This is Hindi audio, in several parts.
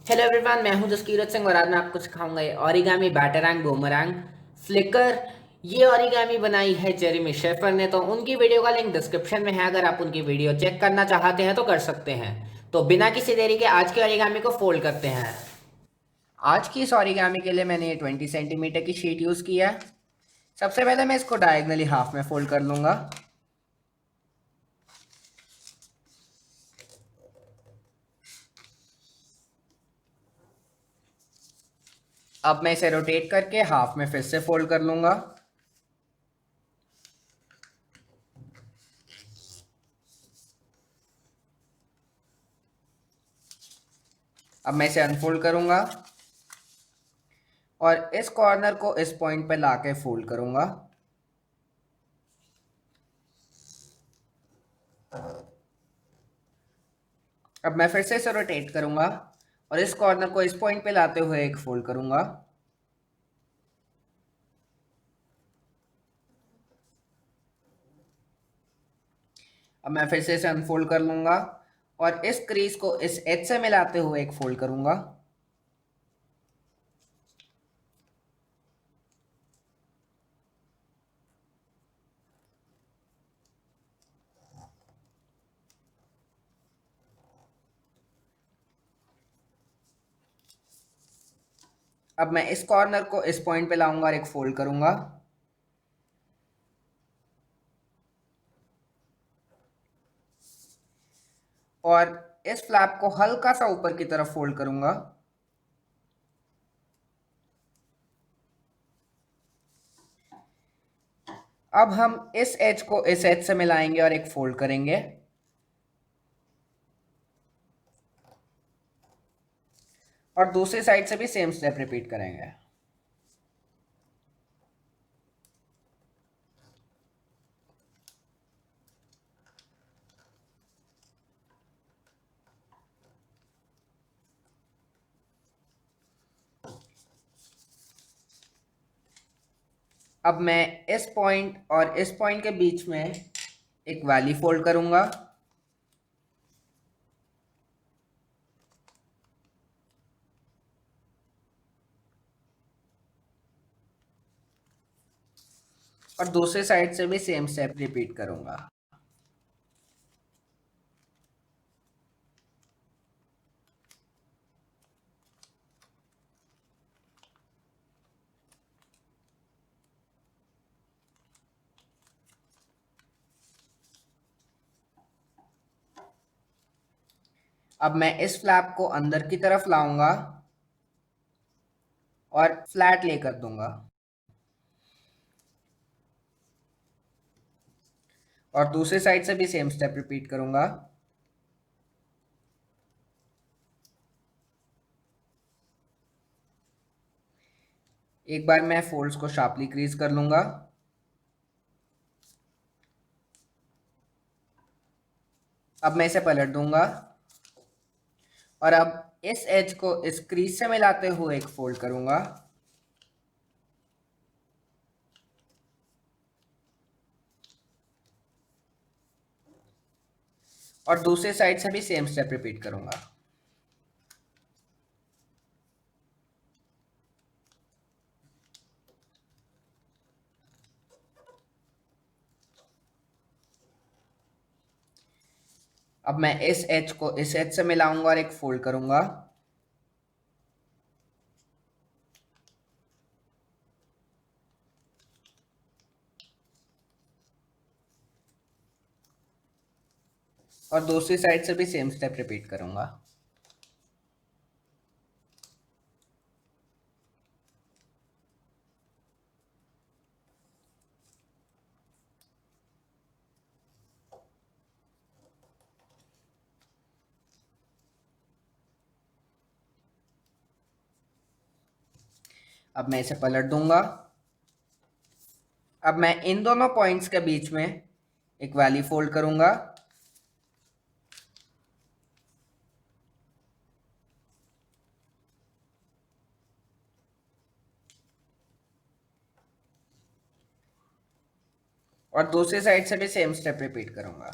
हेलो एवरीवन, मैं हूं जसकीरत सिंह और आज मैं आपको सिखाऊंगा ये ओरिगामी बैटरैंग बूमरैंग फ्लिकर। ये ओरिगामी बनाई है जेरेमी शेफर ने। तो उनकी वीडियो का लिंक डिस्क्रिप्शन में है, अगर आप उनकी वीडियो चेक करना चाहते हैं तो कर सकते हैं। तो बिना किसी देरी के आज के ओरिगामी को फोल्ड करते हैं। आज की इस ओरिगामी के लिए मैंने ये 20 सेंटीमीटर की शीट यूज़ की है। सबसे पहले मैं इसको डायगनली हाफ में फोल्ड कर लूँगा। अब मैं इसे रोटेट करके हाफ में फिर से फोल्ड कर लूँगा। अब मैं इसे अनफोल्ड करूँगा और इस कॉर्नर को इस पॉइंट पे लाके फोल्ड करूँगा। अब मैं फिर से इसे रोटेट करूंगा और इस कॉर्नर को इस पॉइंट पे लाते हुए एक फोल्ड करूंगा। अब मैं फिर से इसे अनफोल्ड कर लूंगा और इस क्रीज को इस एज से मिलाते हुए एक फोल्ड करूंगा। अब मैं इस कॉर्नर को इस पॉइंट पे लाऊंगा और एक फोल्ड करूंगा। और इस फ्लैप को हल्का सा ऊपर की तरफ फोल्ड करूंगा। अब हम इस एज को इस एज से मिलाएंगे और एक फोल्ड करेंगे। और दूसरी साइड से भी सेम स्टेप रिपीट करेंगे। अब मैं इस पॉइंट और इस पॉइंट के बीच में एक वैली फोल्ड करूंगा। और दूसरे साइड से भी सेम स्टेप रिपीट करूंगा। अब मैं इस फ्लैप को अंदर की तरफ लाऊंगा और फ्लैट लेकर दूंगा। और दूसरी साइड से भी सेम स्टेप रिपीट करूंगा। एक बार मैं फोल्ड्स को शार्पली क्रीज कर लूंगा। अब मैं इसे पलट दूंगा और अब इस एज को इस क्रीज से मिलाते हुए एक फोल्ड करूंगा। और दूसरी साइड से भी सेम स्टेप रिपीट करूंगा। अब मैं इस एज को इस एज से मिलाऊंगा और एक फोल्ड करूंगा। और दूसरी साइड से भी सेम स्टेप रिपीट करूंगा। अब मैं इसे पलट दूंगा। अब मैं इन दोनों पॉइंट्स के बीच में एक वैली फोल्ड करूंगा। और दूसरी साइड से भी सेम स्टेप रिपीट करूंगा।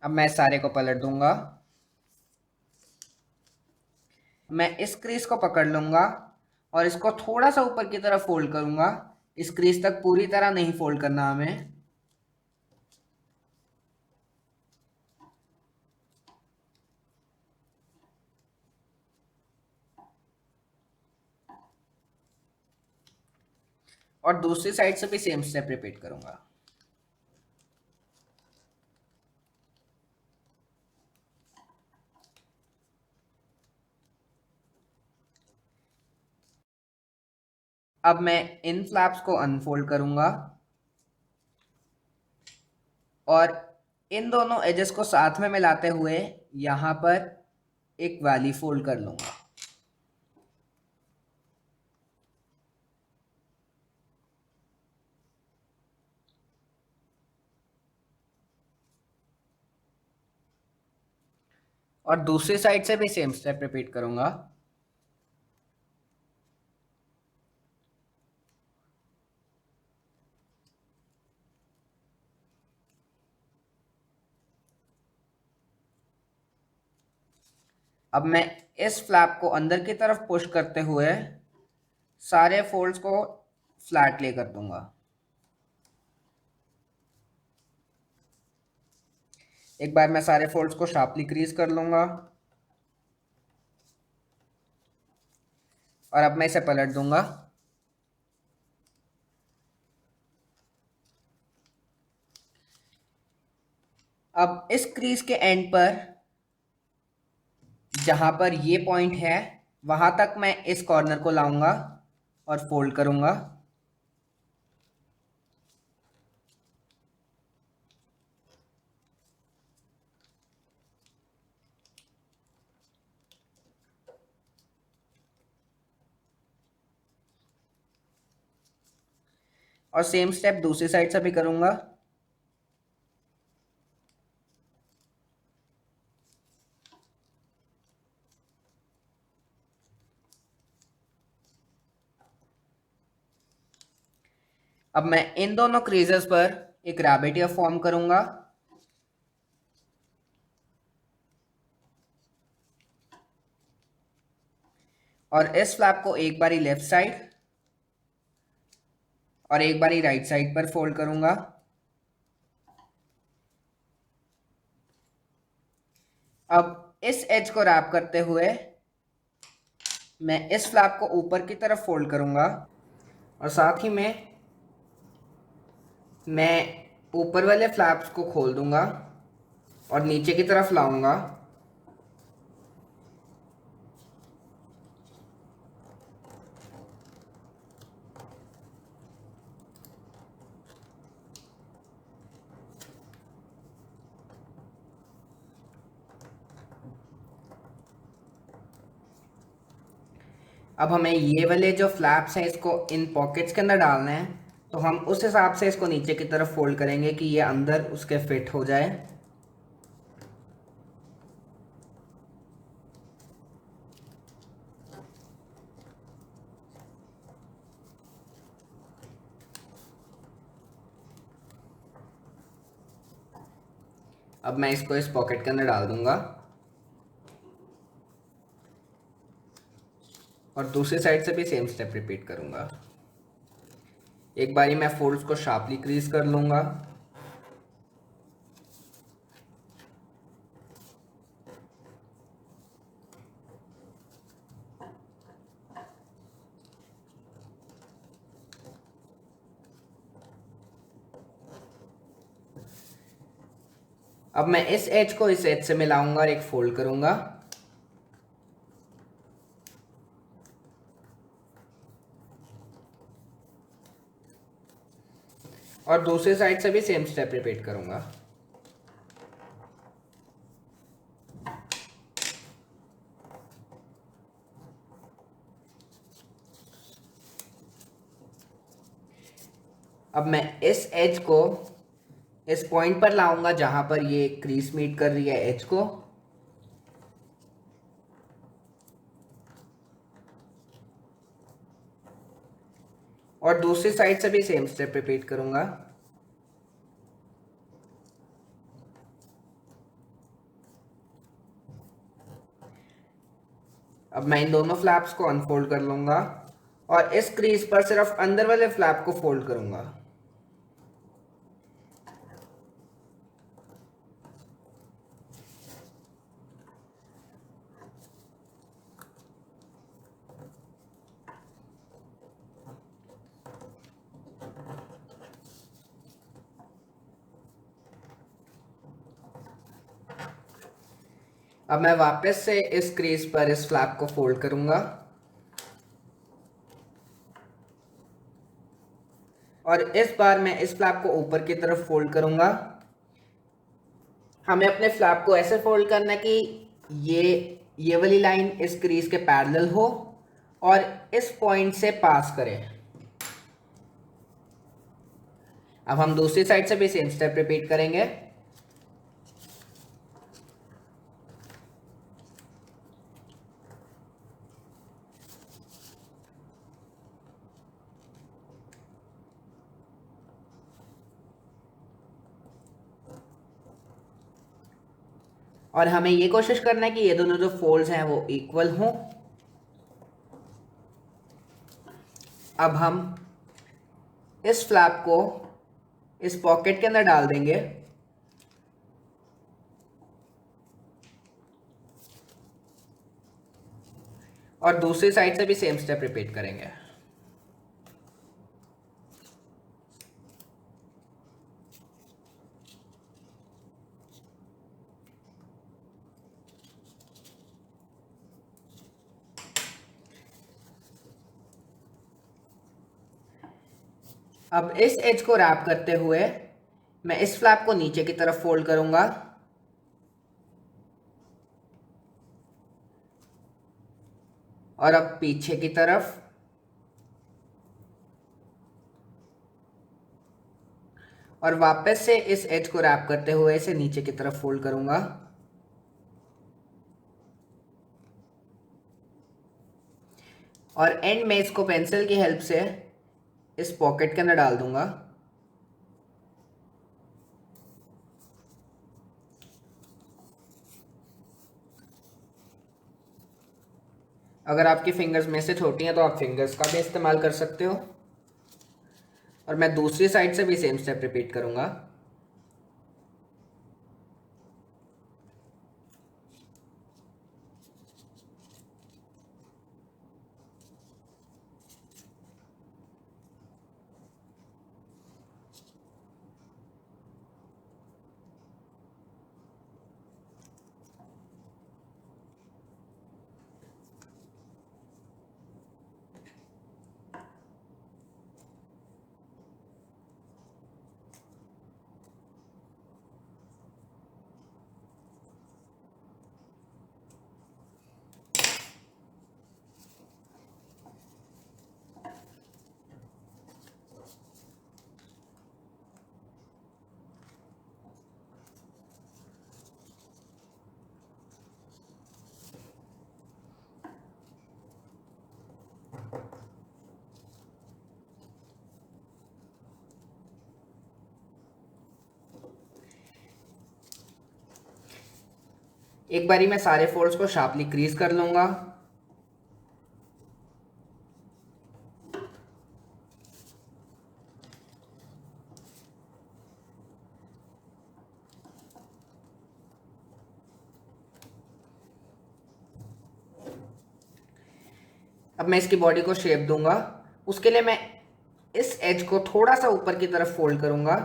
अब मैं सारे को पलट दूंगा। मैं इस क्रीज को पकड़ लूंगा और इसको थोड़ा सा ऊपर की तरफ फोल्ड करूंगा। इस क्रीज तक पूरी तरह नहीं फोल्ड करना हमें। और दूसरी साइड से भी सेम स्टेप रिपीट करूंगा। अब मैं इन फ्लैप्स को अनफोल्ड करूंगा और इन दोनों एजेस को साथ में मिलाते हुए यहां पर एक वैली फोल्ड कर लूंगा। और दूसरी साइड से भी सेम स्टेप रिपीट करूंगा। अब मैं इस फ्लैप को अंदर की तरफ पुश करते हुए सारे फोल्ड्स को फ्लैट ले कर दूंगा। एक बार मैं सारे फोल्ड्स को शार्पली क्रीज कर लूंगा और अब मैं इसे पलट दूंगा। अब इस क्रीज के एंड पर जहां पर ये पॉइंट है वहां तक मैं इस कॉर्नर को लाऊंगा और फोल्ड करूंगा। और सेम स्टेप दूसरी साइड से भी करूंगा। अब मैं इन दोनों क्रीजेस पर एक रैबिट एयर फॉर्म करूंगा और इस फ्लैप को एक बारी लेफ्ट साइड और एक बारी राइट साइड पर फोल्ड करूंगा। अब इस एज को रैप करते हुए मैं इस फ्लैप को ऊपर की तरफ फोल्ड करूंगा और साथ ही में मैं ऊपर वाले फ्लैप्स को खोल दूंगा और नीचे की तरफ लाऊंगा। अब हमें ये वाले जो फ्लैप्स हैं इसको इन पॉकेट्स के अंदर डालना है, तो हम उस हिसाब से इसको नीचे की तरफ फोल्ड करेंगे कि ये अंदर उसके फिट हो जाए। अब मैं इसको इस पॉकेट के अंदर डाल दूंगा और दूसरी साइड से भी सेम स्टेप रिपीट करूंगा। एक बारी मैं फोल्ड्स को शार्पली क्रीज कर लूंगा अब मैं इस एज को इस एज से मिलाऊंगा और एक फोल्ड करूंगा। और दूसरी साइड से भी सेम स्टेप रिपीट करूंगा। अब मैं इस एज को इस पॉइंट पर लाऊंगा जहां पर ये क्रीज मीट कर रही है एज को, और दूसरी साइड से भी सेम स्टेप रिपीट करूंगा। अब मैं इन दोनों फ्लैप्स को अनफोल्ड कर लूंगा और इस क्रीज पर सिर्फ अंदर वाले फ्लैप को फोल्ड करूंगा। अब मैं वापस से इस क्रीज पर इस फ्लैप को फोल्ड करूंगा और इस बार मैं इस फ्लैप को ऊपर की तरफ फोल्ड करूंगा। हमें अपने फ्लैप को ऐसे फोल्ड करना है कि ये वाली लाइन इस क्रीज के पैरेलल हो और इस पॉइंट से पास करे। अब हम दूसरी साइड से भी सेम स्टेप रिपीट करेंगे। और हमें ये कोशिश करना है कि ये दोनों जो फोल्ड्स हैं वो इक्वल हों। अब हम इस फ्लैप को इस पॉकेट के अंदर डाल देंगे और दूसरी साइड से भी सेम स्टेप रिपीट करेंगे। अब इस एज को रैप करते हुए मैं इस फ्लैप को नीचे की तरफ फोल्ड करूंगा और अब पीछे की तरफ, और वापस से इस एज को रैप करते हुए इसे नीचे की तरफ फोल्ड करूंगा और एंड में इसको पेंसिल की हेल्प से इस पॉकेट के अंदर डाल दूंगा। अगर आपकी फिंगर्स में से छोटी हैं तो आप फिंगर्स का भी इस्तेमाल कर सकते हो। और मैं दूसरी साइड से भी सेम स्टेप रिपीट करूंगा। एक बारी मैं सारे फोल्ड्स को शार्पली क्रीज कर लूंगा। अब मैं इसकी बॉडी को शेप दूंगा। उसके लिए मैं इस एज को थोड़ा सा ऊपर की तरफ फोल्ड करूंगा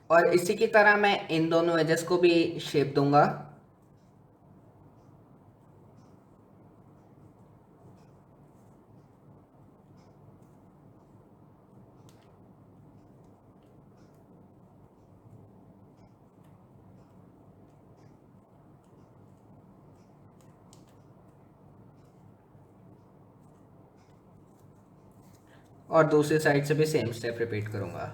और इसी की तरह मैं इन दोनों एजेस को भी शेप दूंगा। और दूसरी साइड से भी सेम स्टेप रिपीट करूँगा।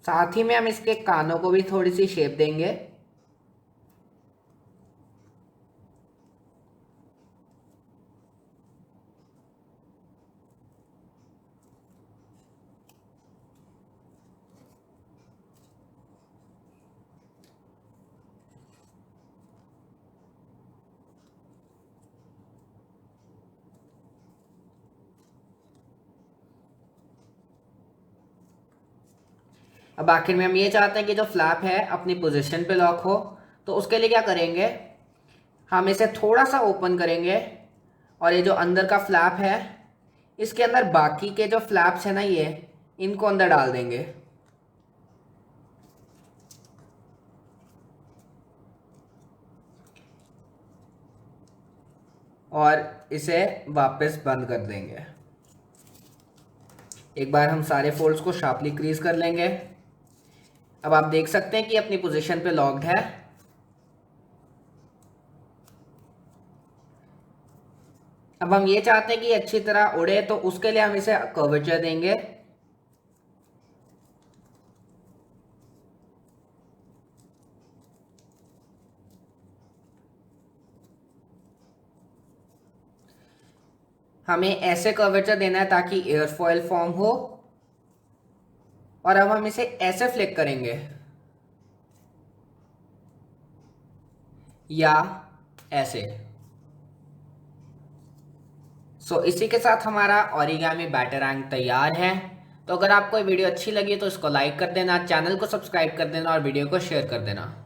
साथ ही में हम इसके कानों को भी थोड़ी सी शेप देंगे। अब आखिर में हम ये चाहते हैं कि जो फ्लैप है अपनी पोजीशन पे लॉक हो, तो उसके लिए क्या करेंगे, हम इसे थोड़ा सा ओपन करेंगे और ये जो अंदर का फ्लैप है इसके अंदर बाकी के जो फ्लैप्स है ना, ये इनको अंदर डाल देंगे और इसे वापस बंद कर देंगे। एक बार हम सारे फोल्ड्स को शार्पली क्रीज कर लेंगे। अब आप देख सकते हैं कि अपनी पोजीशन पे लॉक्ड है। अब हम ये चाहते हैं कि अच्छी तरह उड़े, तो उसके लिए हम इसे कर्वेचर देंगे। हमें ऐसे कर्वेचर देना है ताकि एयरफॉयल फॉर्म हो, और अब हम इसे ऐसे फ्लिक करेंगे या ऐसे। इसी के साथ हमारा ओरिगामी बैटरैंग तैयार है। तो अगर आपको ये वीडियो अच्छी लगी तो इसको लाइक कर देना, चैनल को सब्सक्राइब कर देना और वीडियो को शेयर कर देना।